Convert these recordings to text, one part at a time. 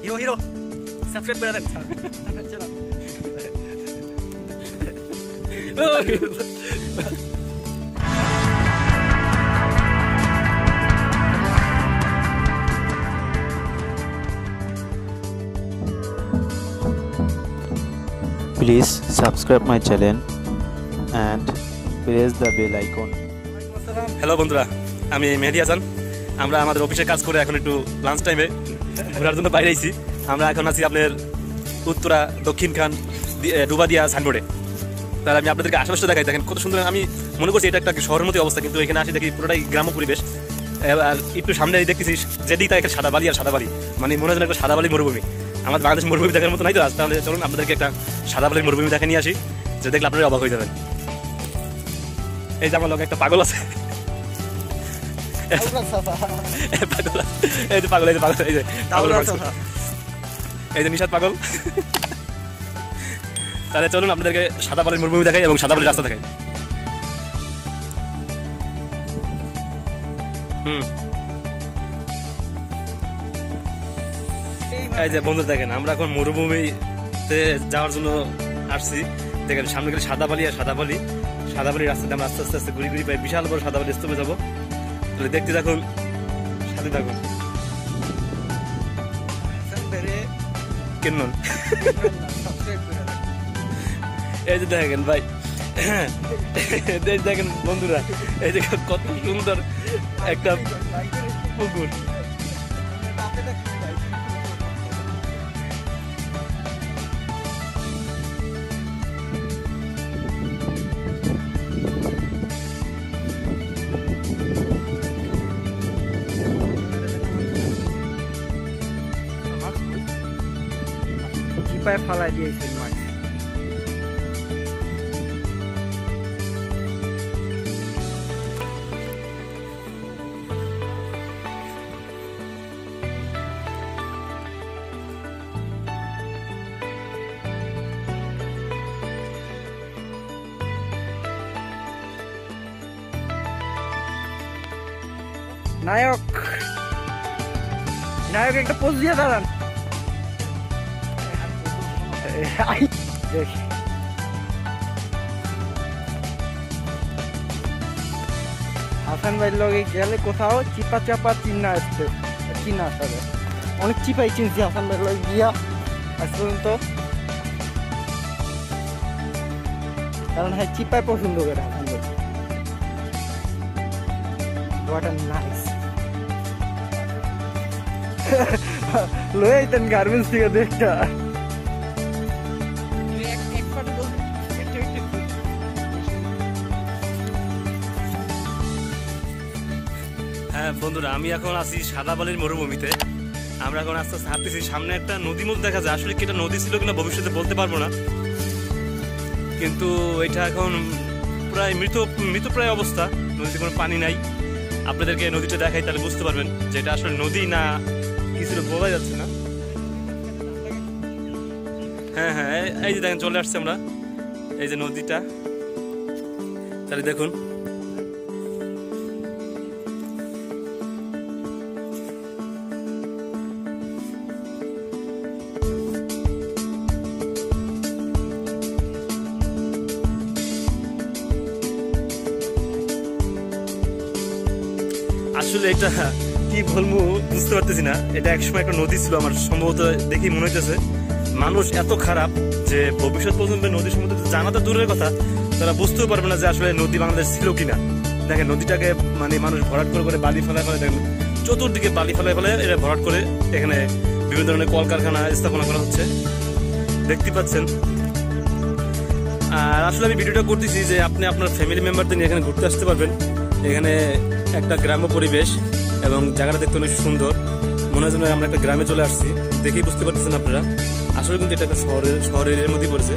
Hero hero subscribe করে দেন। Please subscribe my channel and press the bell icon. Hello বন্ধুরা, আমি মেহেদি হাসান। আমরা আমাদের অফিসে কাজ করে এখন একটু লাঞ্চ টাইমে ঘোরার জন্য বাইরে আইছি। আমরা এখন আছি আপনার উত্তরা দক্ষিণ খান ডুবাদিয়া সাইনবোর্ডে। তাহলে আমি আপনাদেরকে আশেপাশে দেখাই, দেখেন কত সুন্দর। আমি মনে করছি এটা একটা শহরের মতো অবস্থা, কিন্তু এখানে আসি দেখি পুরোটাই গ্রাম্য পরিবেশ। আর একটু সামনে দেখতেছি যেদিক তাই একটা সাদা বালি আর সাদা বালি, মানে মনে হয় একটা সাদা বালি মরুভূমি। আমাদের বাংলাদেশ মরুভূমি দেখার মতো নাই তো আজ। তাহলে চলুন আপনাদেরকে একটা সাদা বালির মরুভূমি দেখে নিয়ে আসি, যে দেখলে আপনারা অবাক হয়ে যাবেন। এই যে আমার লোক একটা পাগল আছে, এই যে পাগল, এই যে পাগল, এই যে এই যে নিশাদ পাগল। তাহলে চলুন আপনাদেরকে সাদা বালির মরুভূমি দেখাই এবং সাদা বালির রাস্তা দেখাই। এই যে বন্ধু দেখেন, আমরা এখন মরুভূমিতে যাওয়ার জন্য আসছি। দেখেন সামনে গেলে সাদা বালি আর সাদা বালি, সাদা বালির রাস্তাতে আমরা আস্তে আস্তে আস্তে ঘুরি ঘুরি পাই বিশাল বড় সাদা বালির স্তূপে যাবো। তাহলে দেখতে থাকুন, সাথে থাকুন। কেন এই যে দেখেন ভাই, দেখেন বন্ধুরা, এই যে কত সুন্দর একটা পুকুর। চিপায় ফালাই দিয়েছেন মাছ। নায়ক নায়ক একটা পোজ দিয়ে দাঁড়ান। হাসান ভাইয়ের লগে গেলে কোথাও চিপা চাপা চিন্না আসতে চিন্না আসতে অনেক চিপাই চিনছি হাসান ভাইয়ের লগে গিয়া আজ পর্যন্ত, কারণ হ্যাঁ চিপাই পছন্দ করে হাসান ভাই। What a nice লয়ে আইতেন গার্মেন্টস থেকে দেখটা। হ্যাঁ বন্ধুরা, আমি এখন আছি সাদা বালির মরুভূমিতে। আমরা এখন আস্তে আস্তে হাঁটতেছি। সামনে একটা নদীর মতো দেখা যায়, আসলে কি এটা নদী ছিল কিনা ভবিষ্যতে বলতে পারবো না, কিন্তু এটা এখন প্রায় মৃতপ্রায় অবস্থা। নদীতে কোনো পানি নাই। আপনাদেরকে নদীটা দেখাই, তাহলে বুঝতে পারবেন যে এটা আসলে নদী না কি ছিল, বোঝা যাচ্ছে না। হ্যাঁ হ্যাঁ, এই যে দেখেন চলে আসছে আমরা, এই যে নদীটা। তাহলে দেখুন, আসলে এটা কি বলবো বুঝতে পারতেছি না। এটা একসময় একটা নদী ছিল আমার সম্ভবত, দেখি মনে হইতেছে। মানুষ এত খারাপ যে ভবিষ্যৎ পর্যন্ত নদী সম্বন্ধে জানা তো দূরের কথা, তারা বুঝতেও পারবে না যে আসলে নদী বাংলাদেশ ছিল কিনা। দেখেন নদীটাকে মানে মানুষ ভরাট করে করে বালি ফেলায় ফেলে, দেখেন চতুর্দিকে বালি ফেলায় ফেলে এটা ভরাট করে এখানে বিভিন্ন ধরনের কলকারখানা স্থাপনা করা হচ্ছে, দেখতে পাচ্ছেন। আর আসলে আমি ভিডিওটা করতেছি যে আপনি আপনার ফ্যামিলি মেম্বারদের নিয়ে এখানে ঘুরতে আসতে পারবেন। এখানে একটা গ্রাম্য পরিবেশ এবং জায়গাটা দেখতে অনেক সুন্দর, মনে হয় যেন আমরা একটা গ্রামে চলে আসছি। দেখেই বুঝতে পারতেছেন আপনারা, আসলে কিন্তু এটা একটা শহরের মধ্যেই পড়েছে।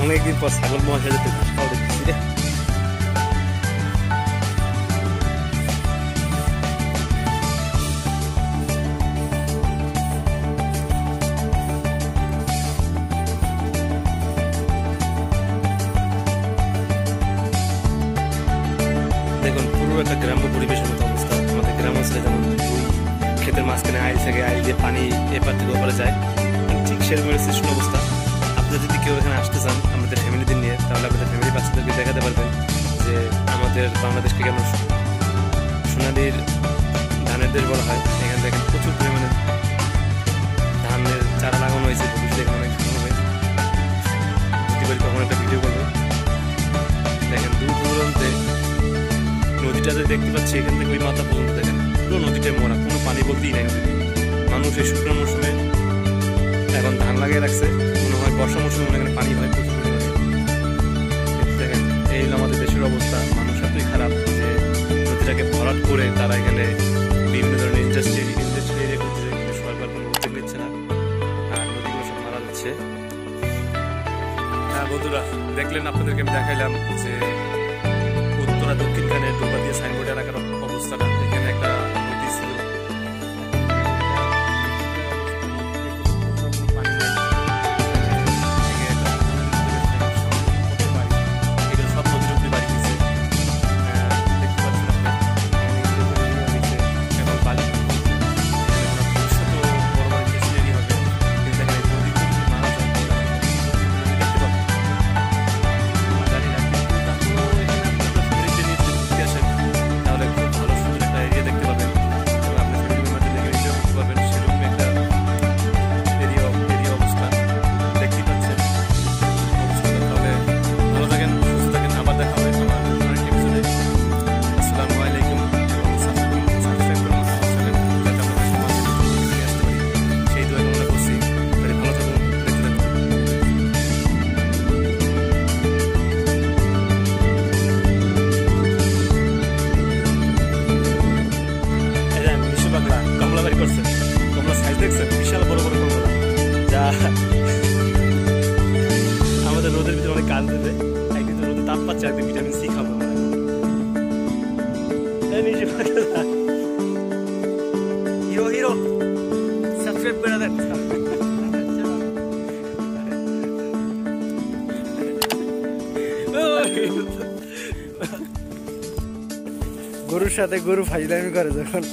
অনেকদিন পর ছাগল মহাশয় যেতে দেখতেছি রে। স্রোতের মাঝখানে আইল থেকে, আইল দিয়ে পানি এপার থেকে ওপারে যায়, ঠিক সেরকম সৃষ্টি অবস্থা। আপনারা যদি কেউ এখানে আসতে চান আমাদের ফ্যামিলিদের নিয়ে, তাহলে আপনাদের ফ্যামিলি বাচ্চাদেরকে দেখাতে পারবেন যে আমাদের বাংলাদেশকে কেন সোনালির ধানের দেশ বলা হয়। এখানে দেখেন প্রচুর পরিমাণে ধানের চারা লাগানো হয়েছে, ভবিষ্যতে এখানে অনেক ভালো হবে। যদি পারি তখন একটা ভিডিও করবো। দেখেন দূর দূরান্তে নদীটাতে দেখতে পাচ্ছি, এখান থেকে ওই মাথা পর্যন্ত দেখেন পুরো নদীটায় মরা, কোনো পানি বলতেই নাই নদীতে। মানুষ এই শুকনো মৌসুমে এখন ধান লাগিয়ে রাখছে, মনে হয় বর্ষা মৌসুমে এখানে পানি হয় প্রচুর পরিমাণে। দেখেন এই হলো আমাদের দেশের অবস্থা। মানুষ এতই খারাপ যে নদীটাকে ভরাট করে তারা এখানে বিভিন্ন ধরনের ইন্ডাস্ট্রি এরিয়া করছে, কিন্তু সরকার কোনো উদ্যোগ নিচ্ছে না, আর নদীগুলো সব মারা যাচ্ছে। হ্যাঁ বন্ধুরা, দেখলেন আপনাদেরকে আমি দেখাইলাম যে উত্তরা দক্ষিণখানে ডোবা দিয়ে সাইনবোর্ডে রাখার অবস্থাটা। এখানে একটা নদী ছিল, সব নদীর উপরে বাড়ি দিয়েছে, দেখতে পাচ্ছেন আপনি। এখন বালি ভবিষ্যতে বড় বড় ইন্ডাস্ট্রি হবে, কিন্তু দেখেন এই নদীগুলো যদি মারা যায় দেখতে পাবেন। জানি না, কিন্তু তারপরেও এখানে আপনারা ফেরিতে নিয়ে যদি ঘুরতে আসেন তাহলে খুব ভালো সুন্দর একটা এরিয়া দেখতে পাবেন, এবং আপনার ফ্যামিলি মেম্বারদের দেখে এনজয় করতে পারবেন। সেরকম একটা এরিয়া অবস্থা দেখতেই পাচ্ছেন অবস্থাটা। তাহলে ভালো থাকেন, সুস্থ থাকেন, আবার দেখা হবে আমার আরেকটি এপিসোডে। আসসালামু আলাইকুম, এবং সাবস্ক্রাইব করুন আমার চ্যানেল, যাতে আপনাদের সমাজে নিয়ে আসতে পারি সেই দোয়া কামনা করছি। তাহলে ভালো থাকুন, দেখতে থাকুন। এই যে মিশু পাগলা কমলা বাড়ি করছে, কমলা সাইজ দেখছেন, বিশাল বড় বড় কমলা, যা আমাদের রোদের ভিতরে অনেক কাজ দেবে। একদিন তো রোদে তাপ পাচ্ছে, একদিন ভিটামিন সি খাবো। মিশু পাগলা হিরো হিরো সাবস্ক্রাইব করে দেন। গরুর সাথে গরু ফাইজলামি করে যখন।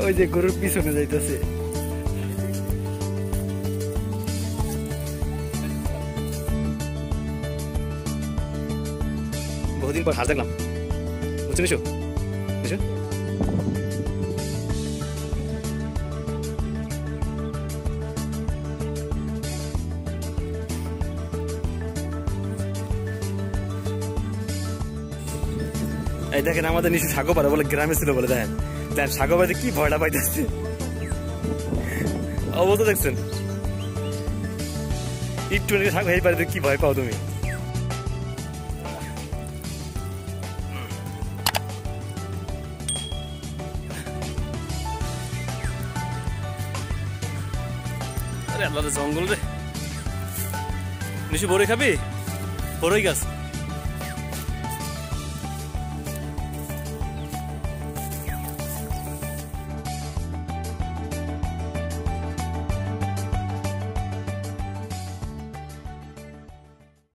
ওই যে গরুর পিছনে যাইতেছে। বহুদিন পর হাঁস দেখলাম, বুঝছো মিশু? মিশু এই দেখেন আমাদের নিশু সাগো পারে বলে, গ্রামে ছিল বলে। দেখেন দেখেন সাগো পাড়ে কি ভয়টা পাইতেছে, অবস্থা দেখছেন। একটু সাগো এই বাড়িতে কি ভয় পাও তুমি? আরে আল্লাহ, জঙ্গল রে। নিশু বড়ই খাবি? বড়ই গাছ